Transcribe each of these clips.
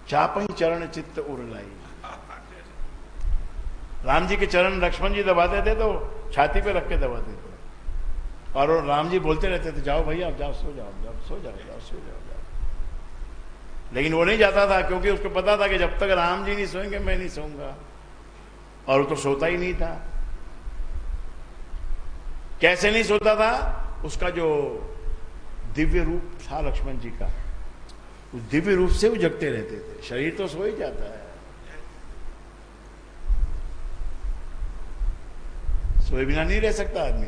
चापही चरण चित्त उरलाई। राम जी के चरण लक्ष्मण जी दबाते थे तो छाती पे रख के दबाते थे, और राम जी बोलते रहते थे जाओ भैया आप जाओ, सो जाओ, जाओ सो जाओ, जाओ सो जाओ, जाओ। लेकिन वो नहीं जाता था, क्योंकि उसको पता था कि जब तक राम जी नहीं सोएंगे मैं नहीं सोऊंगा, और वो तो सोता ही नहीं था। कैसे नहीं सोता था? उसका जो दिव्य रूप था लक्ष्मण जी का, उस दिव्य रूप से वो जगते रहते थे। शरीर तो सो ही जाता है, सोए बिना नहीं रह सकता आदमी,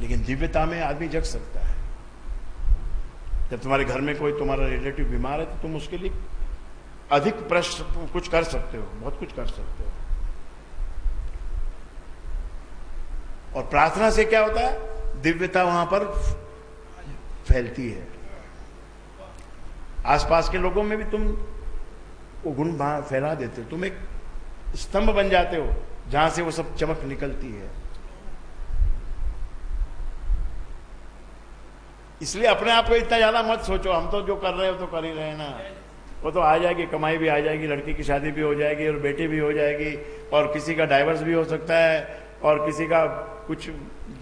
लेकिन दिव्यता में आदमी जग सकता है। जब तुम्हारे घर में कोई तुम्हारा रिलेटिव बीमार है तो तुम उसके लिए अधिक प्रश्न कुछ कर सकते हो, बहुत कुछ कर सकते हो। और प्रार्थना से क्या होता है? दिव्यता वहां पर फैलती है। आसपास के लोगों में भी तुम वो गुण फैला देते हो, तुम एक स्तंभ बन जाते हो जहां से वो सब चमक निकलती है। इसलिए अपने आप को इतना ज्यादा मत सोचो, हम तो जो कर रहे हो तो कर ही रहे हैं ना, वो तो आ जाएगी, कमाई भी आ जाएगी, लड़की की शादी भी हो जाएगी और बेटी भी हो जाएगी, और किसी का डाइवर्स भी हो सकता है, और किसी का कुछ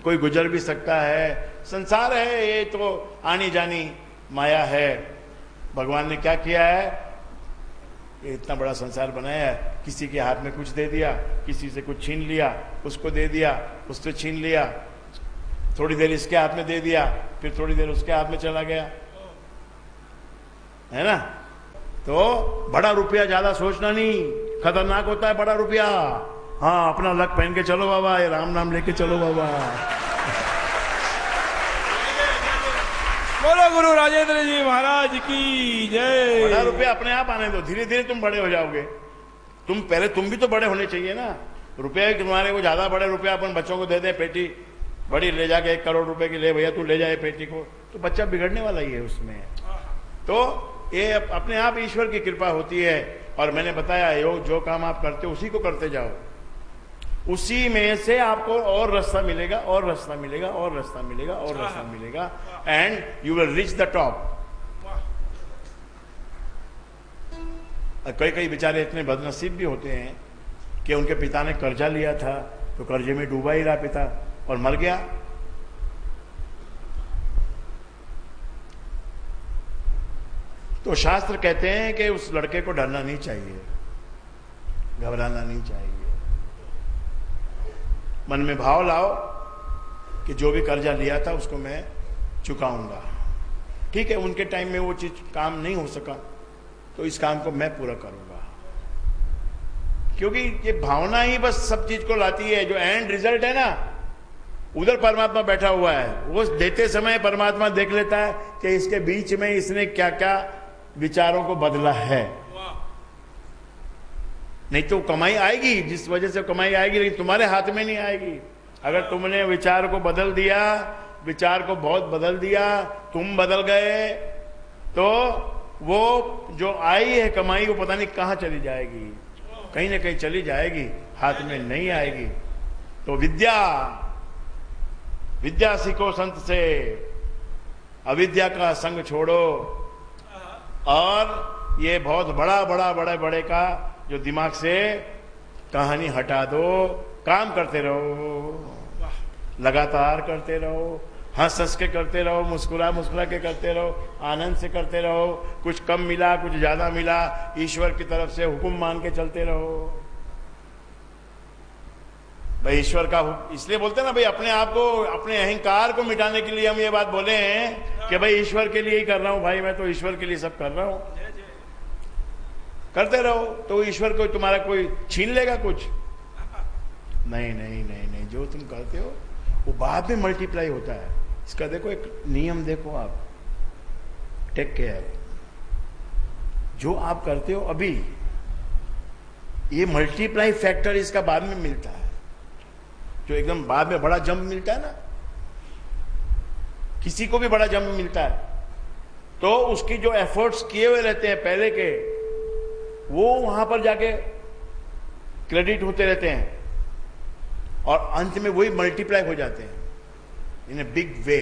कोई गुजर भी सकता है। संसार है ये, तो आनी जानी माया है। भगवान ने क्या किया है? ये इतना बड़ा संसार बनाया है, किसी के हाथ में कुछ दे दिया, किसी से कुछ छीन लिया, उसको दे दिया, उससे छीन लिया, थोड़ी देर इसके हाथ में दे दिया, फिर थोड़ी देर उसके हाथ में चला गया, है ना? तो बड़ा रुपया ज्यादा सोचना नहीं, खतरनाक होता है बड़ा रुपया। हाँ, अपना लक पहन के चलो बाबा, ये राम नाम लेके चलो बाबा। बोलो गुरु राजेंद्र जी महाराज की जय। बड़ा रुपया अपने आप आने दो, धीरे धीरे तुम बड़े हो जाओगे। तुम भी तो बड़े होने चाहिए ना। रुपये तुम्हारे को ज्यादा बड़े रुपया अपन बच्चों को दे दे, पेटी बड़ी ले जाके 1 करोड़ रुपए की ले भैया तू ले जाए पेटी को, तो बच्चा बिगड़ने वाला ही है उसमें। तो ये अपने आप ईश्वर की कृपा होती है। और मैंने बताया जो काम आप करते हो उसी को करते जाओ, उसी में से आपको और रास्ता मिलेगा, और रास्ता मिलेगा, और रास्ता मिलेगा, और रास्ता मिलेगा, and you will reach the top. कई बेचारे इतने बदनसीब भी होते हैं कि उनके पिता ने कर्जा लिया था, तो कर्जे में डूबा ही रहा पिता और मर गया। तो शास्त्र कहते हैं कि उस लड़के को डरना नहीं चाहिए, घबराना नहीं चाहिए। मन में भाव लाओ कि जो भी कर्जा लिया था उसको मैं चुकाऊंगा। ठीक है, उनके टाइम में वो चीज काम नहीं हो सका, तो इस काम को मैं पूरा करूंगा। क्योंकि ये भावना ही बस सब चीज को लाती है। जो एंड रिजल्ट है ना, उधर परमात्मा बैठा हुआ है। वो देते समय परमात्मा देख लेता है कि इसके बीच में इसने क्या क्या विचारों को बदला है। नहीं तो कमाई आएगी, जिस वजह से कमाई आएगी, लेकिन तुम्हारे हाथ में नहीं आएगी। अगर तुमने विचार को बदल दिया, विचार को बहुत बदल दिया, तुम बदल गए, तो वो जो आई है कमाई वो पता नहीं कहां चली जाएगी, कहीं ना कहीं चली जाएगी, हाथ में नहीं आएगी। तो विद्या सीखो संत से, अविद्या का संग छोड़ो, और ये बहुत बड़े का जो दिमाग से कहानी हटा दो। काम करते रहो, लगातार करते रहो, हंस के करते रहो, मुस्कुरा के करते रहो, आनंद से करते रहो। कुछ कम मिला, कुछ ज्यादा मिला, ईश्वर की तरफ से हुक्म मान के चलते रहो। भाई ईश्वर का इसलिए बोलते हैं ना भाई, अपने आप को, अपने अहंकार को मिटाने के लिए हम ये बात बोले हैं कि भाई ईश्वर के लिए ही कर रहा हूं भाई, मैं तो ईश्वर के लिए सब कर रहा हूं। करते रहो, तो ईश्वर को तुम्हारा कोई छीन लेगा कुछ? नहीं नहीं नहीं नहीं, जो तुम करते हो वो बाद में मल्टीप्लाई होता है। इसका देखो एक नियम देखो आप, टेक केयर। जो आप करते हो अभी, ये मल्टीप्लाई फैक्टर इसका बाद में मिलता है। जो एकदम बाद में बड़ा जंप मिलता है ना, किसी को भी बड़ा जंप मिलता है, तो उसकी जो एफर्ट्स किए हुए रहते हैं पहले के, वो वहां पर जाके क्रेडिट होते रहते हैं, और अंत में वही मल्टीप्लाई हो जाते हैं इन ए बिग वे।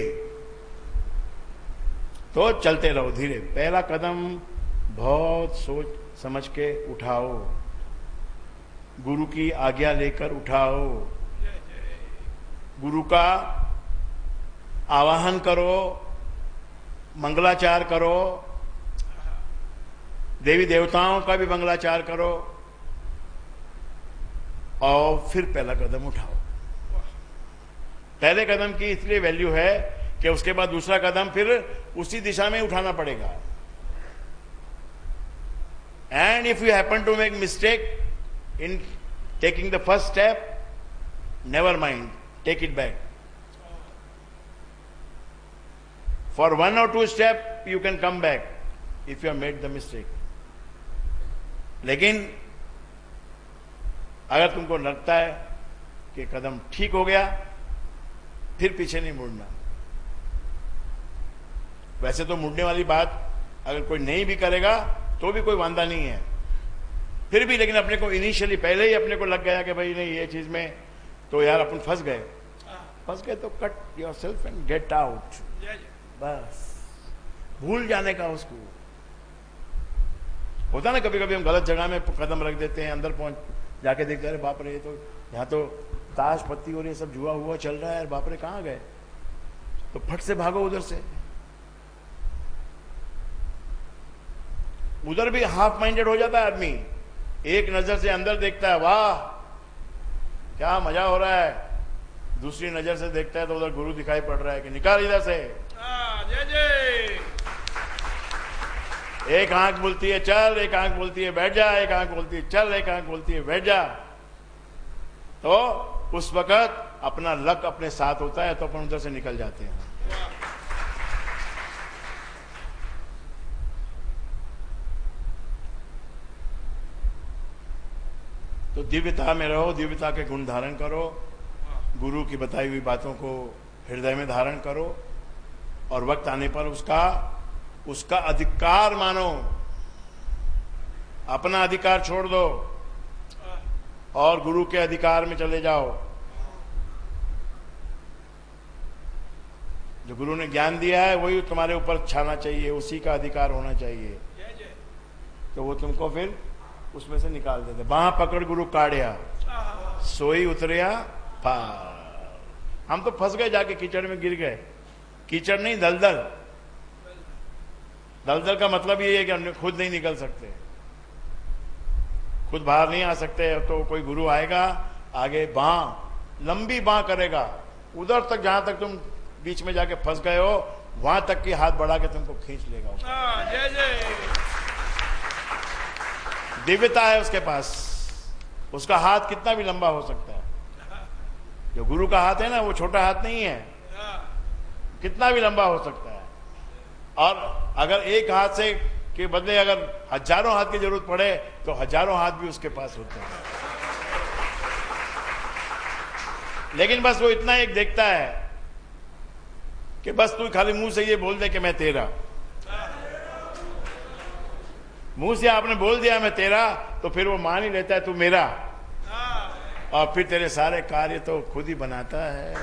तो चलते रहो धीरे। पहला कदम बहुत सोच समझ के उठाओ, गुरु की आज्ञा लेकर उठाओ, गुरु का आवाहन करो, मंगलाचार करो, देवी देवताओं का भी मंगलाचार करो और फिर पहला कदम उठाओ। पहले कदम की इसलिए वैल्यू है कि उसके बाद दूसरा कदम फिर उसी दिशा में उठाना पड़ेगा। And if you happen to make mistake in taking the first step, never mind, take it back. For 1 or 2 step you can come back if you have made the mistake. लेकिन अगर तुमको लगता है कि कदम ठीक हो गया, फिर पीछे नहीं मुड़ना। वैसे तो मुड़ने वाली बात अगर कोई नहीं भी करेगा तो भी कोई वांदा नहीं है, फिर भी लेकिन अपने को इनिशियली पहले ही अपने को लग गया कि भाई नहीं ये चीज में तो यार अपन फंस गए तो cut yourself and get out. बस भूल जाने का उसको होता ना, कभी कभी हम गलत जगह में कदम रख देते हैं, अंदर पहुंच जाके देखते हैं अरे बाप रे, तो यहाँ तो ताश पत्ती और ये सब जुआ हुआ चल रहा है, बाप रे कहाँ गए, तो फट से भागो उधर से। उधर भी हाफ माइंडेड हो जाता है आदमी, एक नजर से अंदर देखता है, वाह क्या मजा हो रहा है, दूसरी नजर से देखता है तो उधर गुरु दिखाई पड़ रहा है कि निकाल इधर से। जय जय। एक आंख बोलती है चल, एक आंख बोलती है बैठ जा, एक आंख बोलती है चल, एक आंख बोलती है बैठ जा। तो उस वक्त अपना लक अपने साथ होता है तो अपन उधर से निकल जाते हैं। तो दिव्यता में रहो, दिव्यता के गुण धारण करो, गुरु की बताई हुई बातों को हृदय में धारण करो और वक्त आने पर उसका अधिकार मानो, अपना अधिकार छोड़ दो और गुरु के अधिकार में चले जाओ। जो गुरु ने ज्ञान दिया है वही तुम्हारे ऊपर छाना चाहिए, उसी का अधिकार होना चाहिए, तो वो तुमको फिर उसमें से निकाल देते। बाह पकड़ गुरु काढ़िया, सोई उतरिया पार। हम तो फंस गए, जाके कीचड़ में गिर गए। कीचड़ नहीं, दलदल। दलदल का मतलब ये है कि हम खुद नहीं निकल सकते, खुद बाहर नहीं आ सकते, तो कोई गुरु आएगा आगे बाह, लंबी बाह करेगा, उधर तक जहां तक तुम बीच में जाके फंस गए हो वहां तक की हाथ बढ़ा के तुमको खींच लेगा। जय जय। दिव्यता है उसके पास, उसका हाथ कितना भी लंबा हो सकता है। जो गुरु का हाथ है ना, वो छोटा हाथ नहीं है, कितना भी लंबा हो सकता है। और अगर एक हाथ से के बदले अगर हजारों हाथ की जरूरत पड़े तो हजारों हाथ भी उसके पास होते हैं। लेकिन बस वो इतना एक देखता है कि बस तू खाली मुंह से ये बोल दे कि मैं तेरा। मुंह से आपने बोल दिया मैं तेरा, तो फिर वो मान ही लेता है तू मेरा, और फिर तेरे सारे कार्य तो खुद ही बनाता है।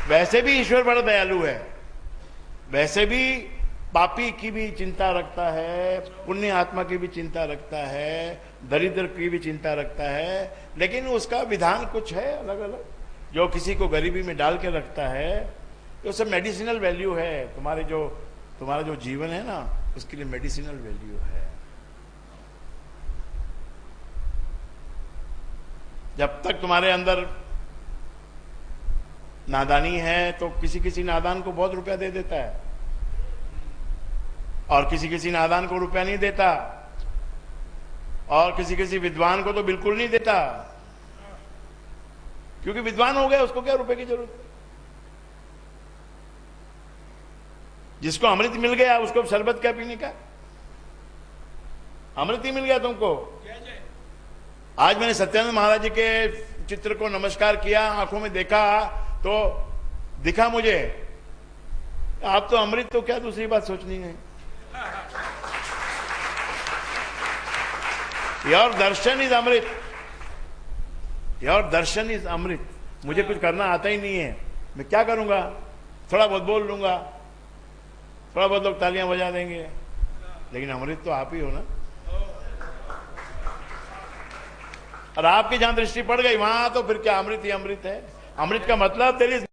वैसे भी ईश्वर बड़ा दयालु है, वैसे भी पापी की भी चिंता रखता है, पुण्य आत्मा की भी चिंता रखता है, दरिद्र की भी चिंता रखता है, लेकिन उसका विधान कुछ है अलग अलग। जो किसी को गरीबी में डाल के रखता है तो सब मेडिसिनल वैल्यू है। तुम्हारा जो जीवन है ना, उसके लिए मेडिसिनल वैल्यू है। जब तक तुम्हारे अंदर नादानी है तो किसी किसी नादान को बहुत रुपया दे देता है और किसी किसी नादान को रुपया नहीं देता, और किसी किसी विद्वान को तो बिल्कुल नहीं देता, क्योंकि विद्वान हो गया, उसको क्या रुपए की जरूरत है। जिसको अमृत मिल गया उसको शरबत क्या पीने का, अमृत ही मिल गया तुमको। आज मैंने सत्यानंद महाराज जी के चित्र को नमस्कार किया, आंखों में देखा तो दिखा मुझे आप तो अमृत, तो क्या दूसरी बात सोचनी है। Your darshan is amrit, your darshan is amrit. मुझे कुछ करना आता ही नहीं है, मैं क्या करूंगा, थोड़ा बहुत बोल लूंगा, थोड़ा बहुत लोग तालियां बजा देंगे, लेकिन अमृत तो आप ही हो ना। और आपकी जहां दृष्टि पड़ गई वहां तो फिर क्या अमृत ही अमृत है। अमृत का मतलब देयर इज